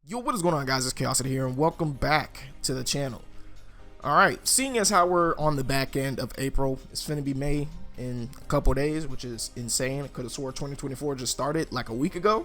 Yo, what is going on, guys? It's Khaosity here, and welcome back to the channel. Alright, seeing as how we're on the back end of April, it's finna be May in a couple days, which is insane. I could have swore 2024 just started like a week ago.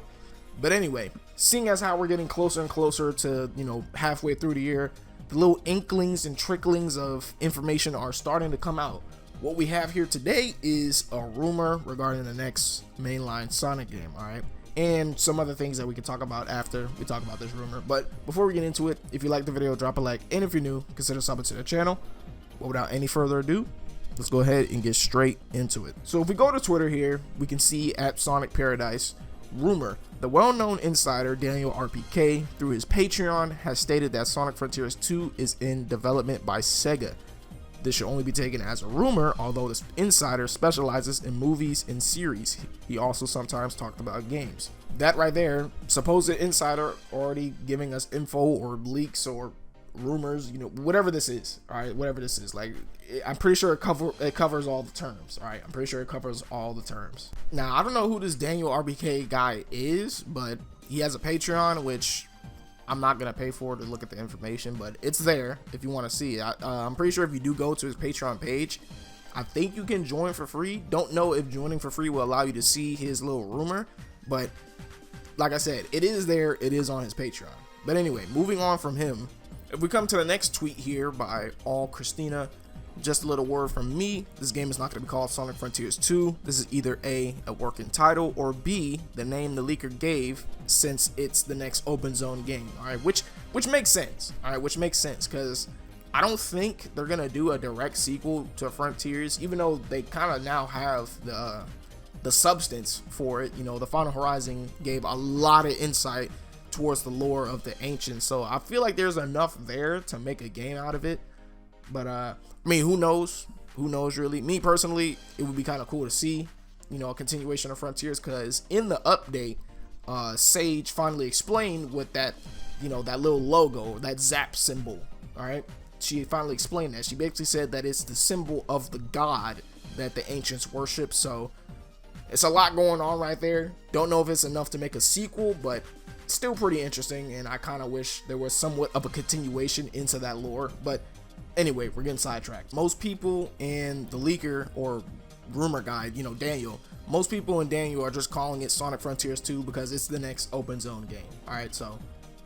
But anyway, seeing as how we're getting closer and closer to, halfway through the year, the little inklings and tricklings of information are starting to come out. What we have here today is a rumor regarding the next mainline Sonic game, alright? And some other things that we can talk about after we talk about this rumor. But before we get into it, if you like the video, drop a like, and if you're new, consider subbing to the channel. But without any further ado, let's go ahead and get straight into it. So if we go to Twitter here, we can see at Sonic Paradise rumor. The well-known insider Daniel RPK through his Patreon has stated that Sonic Frontiers 2 is in development by Sega. This should only be taken as a rumor, although this insider specializes in movies and series. He also sometimes talked about games. That right there, supposed insider already giving us info or leaks or rumors, whatever this is, all right, whatever this is. Like, I'm pretty sure it covers all the terms, all right? I'm pretty sure it covers all the terms. Now, I don't know who this Daniel RBK guy is, but he has a Patreon, which I'm not going to pay for to look at the information, but it's there if you want to see it. I'm pretty sure if you do go to his Patreon page, I think you can join for free. Don't know if joining for free will allow you to see his little rumor, but like I said, it is there. It is on his Patreon. But anyway, moving on from him, if we come to the next tweet here by All Christina, just a little word from me. This game is not going to be called Sonic Frontiers 2. This is either A working title, or B, the name the leaker gave, since it's the next open zone game. All right, which makes sense. All right, which makes sense because I don't think they're gonna do a direct sequel to Frontiers, even though they kind of now have the substance for it. The Final Horizon gave a lot of insight towards the lore of the ancients, so I feel like there's enough there to make a game out of it. But I mean, who knows really. Me personally, it would be kind of cool to see a continuation of Frontiers, because in the update, Sage finally explained what that that little logo, that zap symbol, all right, she finally explained that. She basically said that it's the symbol of the god that the ancients worship. So it's a lot going on right there. Don't know if it's enough to make a sequel, but still pretty interesting, and I kind of wish there was somewhat of a continuation into that lore. But anyway, we're getting sidetracked. Most people in the leaker or rumor guy, Daniel, most people in Daniel are just calling it Sonic Frontiers 2 because it's the next open zone game. All right, so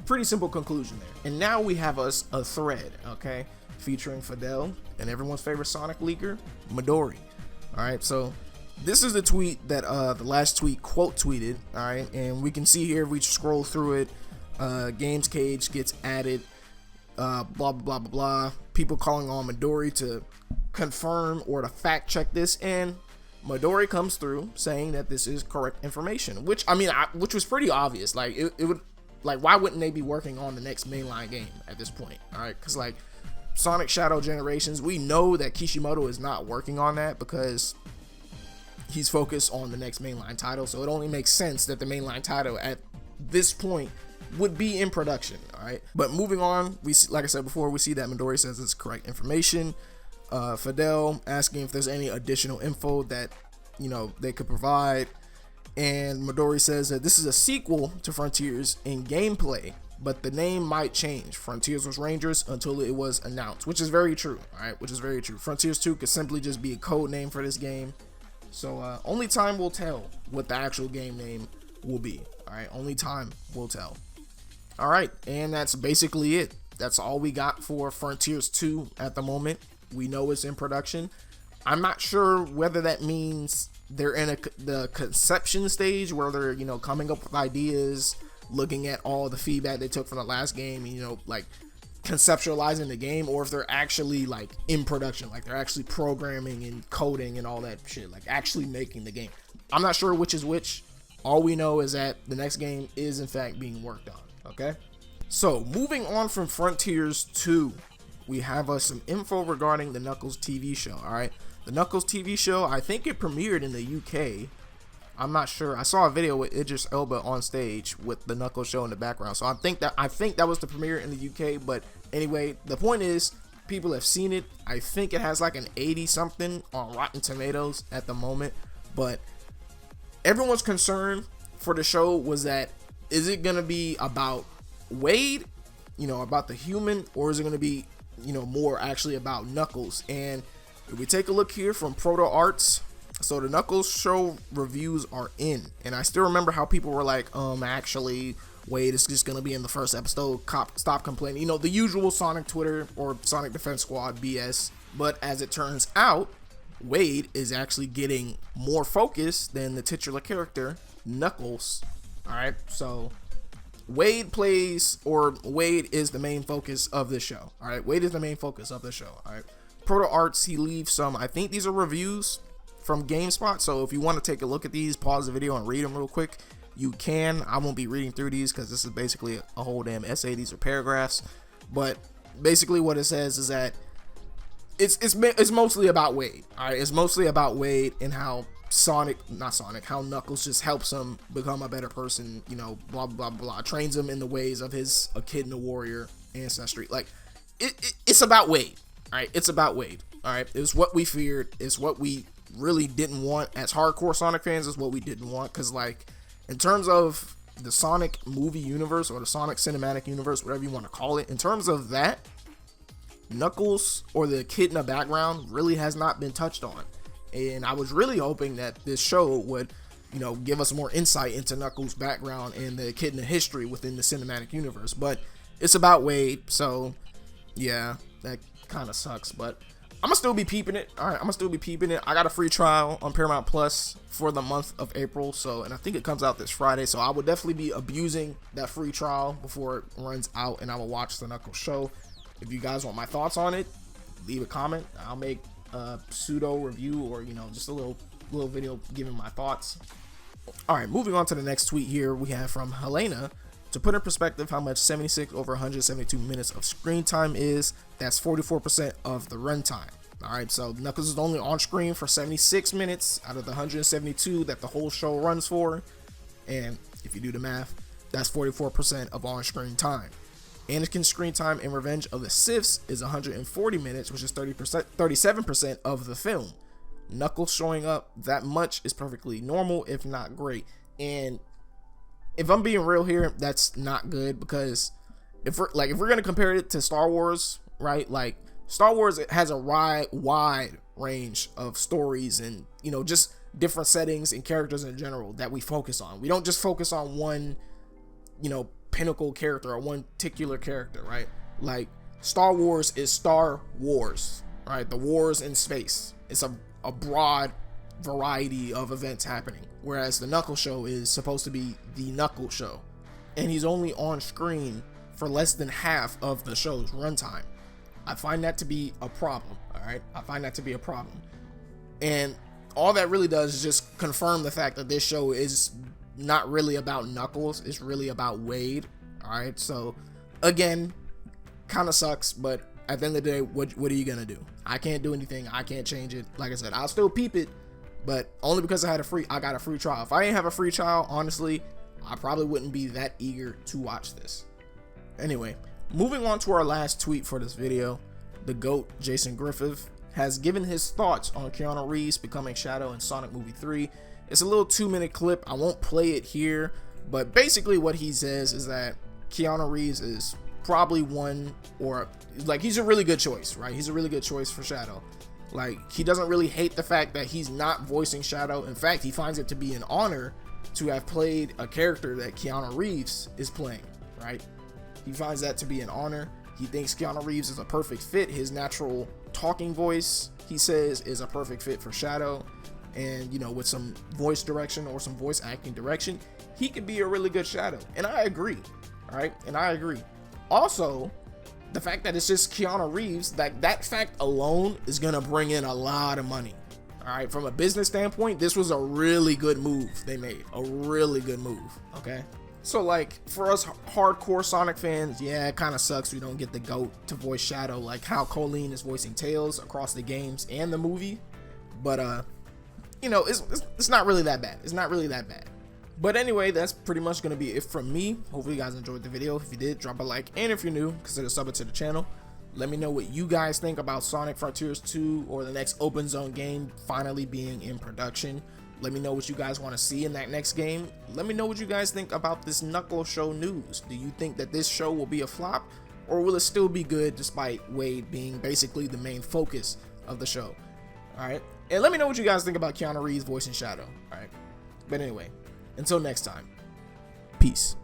pretty simple conclusion there. And now we have us a thread, okay, featuring Fidel and everyone's favorite Sonic leaker, Midori. All right, so this is the tweet that the last tweet quote tweeted. All right, and we can see here if we scroll through it, Games Cage gets added, blah blah blah blah blah. People calling on Midori to confirm or to fact check this, and Midori comes through saying that this is correct information, which which was pretty obvious. Like it would, like, why wouldn't they be working on the next mainline game at this point? All right, because like Sonic Shadow Generations, we know that Kishimoto is not working on that because he's focused on the next mainline title. So it only makes sense that the mainline title at this point would be in production. All right, but moving on, we see, like I said before, we see that Midori says it's correct information. Fidel asking if there's any additional info that they could provide, and Midori says that this is a sequel to Frontiers in gameplay, but the name might change. Frontiers was Rangers until it was announced, which is very true. All right, which is very true. Frontiers 2 could simply just be a code name for this game. So only time will tell what the actual game name will be. All right, only time will tell. All right, and that's basically it. That's all we got for Frontiers 2 at the moment. We know it's in production. I'm not sure whether that means they're in the conception stage where they're coming up with ideas, looking at all the feedback they took from the last game, like conceptualizing the game, or if they're actually like in production, like they're actually programming and coding and all that shit, like actually making the game. I'm not sure which is which. All we know is that the next game is in fact being worked on. Okay, so moving on from Frontiers 2, we have some info regarding the Knuckles TV show. All right, the Knuckles TV show, I think it premiered in the UK. I'm not sure. I saw a video with Idris Elba on stage with the Knuckles show in the background, so I think that was the premiere in the UK. But anyway, the point is, people have seen it. I think it has like an 80 something on Rotten Tomatoes at the moment. But everyone's concern for the show was that, is it gonna be about Wade, about the human, or is it going to be, more actually about Knuckles? And if we take a look here from Proto Arts, so the Knuckles show reviews are in, and I still remember how people were like, actually, Wade is just going to be in the first episode, stop complaining, the usual Sonic Twitter or Sonic Defense Squad BS. But as it turns out, Wade is actually getting more focus than the titular character, Knuckles. Alright, so Wade is the main focus of this show. Alright, Wade is the main focus of the show. Alright, Proto Arts, he leaves some, I think these are reviews from GameSpot, so if you want to take a look at these, pause the video and read them real quick, you can. I won't be reading through these because this is basically a whole damn essay. These are paragraphs, but basically what it says is that it's mostly about Wade. All right, it's mostly about Wade and how how Knuckles just helps him become a better person. Blah blah blah. Trains him in the ways of his Echidna warrior ancestry. Like it's about Wade. All right, it's about Wade. All right, it's what we feared. It's what we really didn't want as hardcore Sonic fans. Is what we didn't want, because like in terms of the Sonic movie universe or the Sonic cinematic universe, whatever you want to call it, in terms of that, Knuckles or the Echidna background really has not been touched on. And I was really hoping that this show would, give us more insight into Knuckles' background and the Echidna history within the cinematic universe. But it's about Wade, so yeah, that kind of sucks. But I'm gonna still be peeping it. All right, I'm gonna still be peeping it. I got a free trial on Paramount Plus for the month of April, and I think it comes out this Friday. So I will definitely be abusing that free trial before it runs out, and I will watch the Knuckles show. If you guys want my thoughts on it, leave a comment. I'll make a pseudo review or just a little video giving my thoughts. All right, moving on to the next tweet here, we have from Helena. To put in perspective how much 76 over 172 minutes of screen time is, that's 44% of the runtime. All right, so Knuckles is only on screen for 76 minutes out of the 172 that the whole show runs for. And if you do the math, that's 44% of on-screen time. Anakin's screen time in Revenge of the Siths is 140 minutes, which is 37% of the film. Knuckles showing up that much is perfectly normal, if not great. And if I'm being real here, that's not good, because if we're gonna compare it to Star Wars, right? Like Star Wars, it has a wide range of stories and just different settings and characters in general that we focus on. We don't just focus on one, pinnacle character or one particular character, right? Like Star Wars is Star Wars, right? The wars in space. It's a broad variety of events happening, whereas the Knuckles show is supposed to be the Knuckles show, and he's only on screen for less than half of the show's runtime. I find that to be a problem. All right, I find that to be a problem, and all that really does is just confirm the fact that this show is not really about Knuckles. It's really about Wade. All right, so again, kind of sucks, but at the end of the day, what are you gonna do? I can't do anything. I can't change it. Like I said, I'll still peep it, but only because I got a free trial. If I didn't have a free trial, honestly, I probably wouldn't be that eager to watch this. Anyway, moving on to our last tweet for this video, the GOAT, Jason Griffith, has given his thoughts on Keanu Reeves becoming Shadow in Sonic Movie 3. It's a little 2-minute clip. I won't play it here, but basically what he says is that Keanu Reeves is probably he's a really good choice, right? He's a really good choice for Shadow. Like, he doesn't really hate the fact that he's not voicing Shadow. In fact, he finds it to be an honor to have played a character that Keanu Reeves is playing, right? He finds that to be an honor. He thinks Keanu Reeves is a perfect fit. His natural talking voice, he says, is a perfect fit for Shadow. And, with some voice direction or some voice acting direction, he could be a really good Shadow. And I agree, all right? And I agree. Also, the fact that it's just Keanu Reeves, that fact alone is going to bring in a lot of money. All right, from a business standpoint, this was a really good move they made. A really good move, okay? So, like, for us hardcore Sonic fans, yeah, it kind of sucks we don't get the GOAT to voice Shadow, like how Colleen is voicing Tails across the games and the movie. But, it's not really that bad. It's not really that bad. But anyway, that's pretty much going to be it from me. Hopefully you guys enjoyed the video. If you did, drop a like. And if you're new, consider subbing to the channel. Let me know what you guys think about Sonic Frontiers 2 or the next open zone game finally being in production. Let me know what you guys want to see in that next game. Let me know what you guys think about this Knuckle show news. Do you think that this show will be a flop, or will it still be good despite Wade being basically the main focus of the show? Alright, and let me know what you guys think about Keanu Reeves voicing Shadow. Alright, but anyway, until next time, peace.